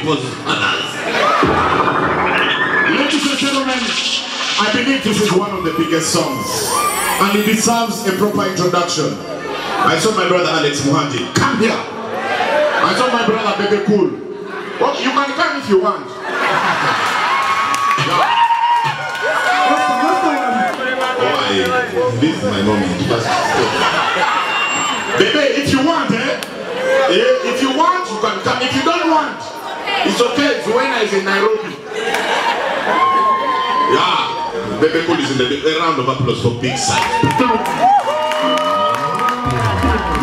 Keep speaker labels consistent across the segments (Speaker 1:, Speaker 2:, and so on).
Speaker 1: people's others.
Speaker 2: Ladies and gentlemen, I believe this is one of the biggest songs, and it deserves a proper introduction. I saw my brother Alex Muhangi. Come here. I saw my brother Bebe Cool. Well, you can come if you want. This is my moment. Bebe, if you want, if you want, you can come. If you don't want, it's okay. Zuena is in Nairobi. Yeah, Bebe Cool is in the a round of applause for Big Side.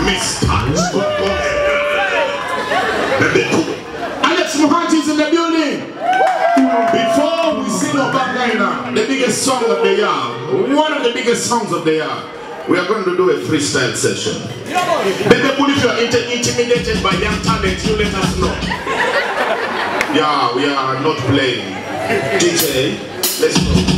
Speaker 2: Mr. Bebe Cool. Alex Muhangi is in the building. Before we sing Benda, the biggest song of the year, one of the biggest songs of the year, we are going to do a freestyle session. Bebe Cool, if you are intimidated by young talent, you let us know. Yeah, we are not playing. DJ, let's go.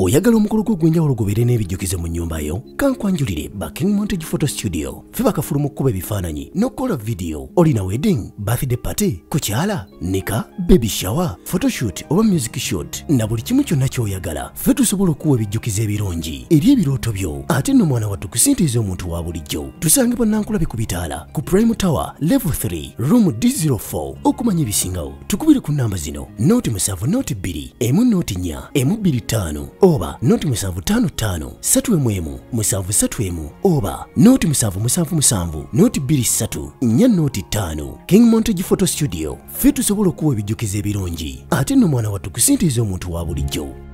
Speaker 1: Oyagala omukolo gw'enjawulo gubeere n'ebijjukizo mu nnyumba yo kankwanjulire ba King Montage Photo Studio ffe bakafulu mu kkuba ebifaananyi n'okukola video olina wedding birthday party kukyala nika baby shower photoshoot oba music shoot na buli kimu kyonna ky'oyagala ffe tusobola okuwa ebijjukizo ebirungi eri ebirooto byo ate nno mwana wattu kusintiiza omuntu wa bulijjo tusange bannankulabe ku bitaala ku Prime Tower level 3 room D04 okumanya ebisingawo tukubire ku nnamba zino noti 7 noti 2 emu noti 4 emu 25 oba noti 755 3 731 oba noti 777 noti 23 4 noti 5 King Montage Photo Studio ffe tusobola okuwa ebijjukizo ebirungi ate nno mwana wattu kusintiiza omuntu wa bulijjo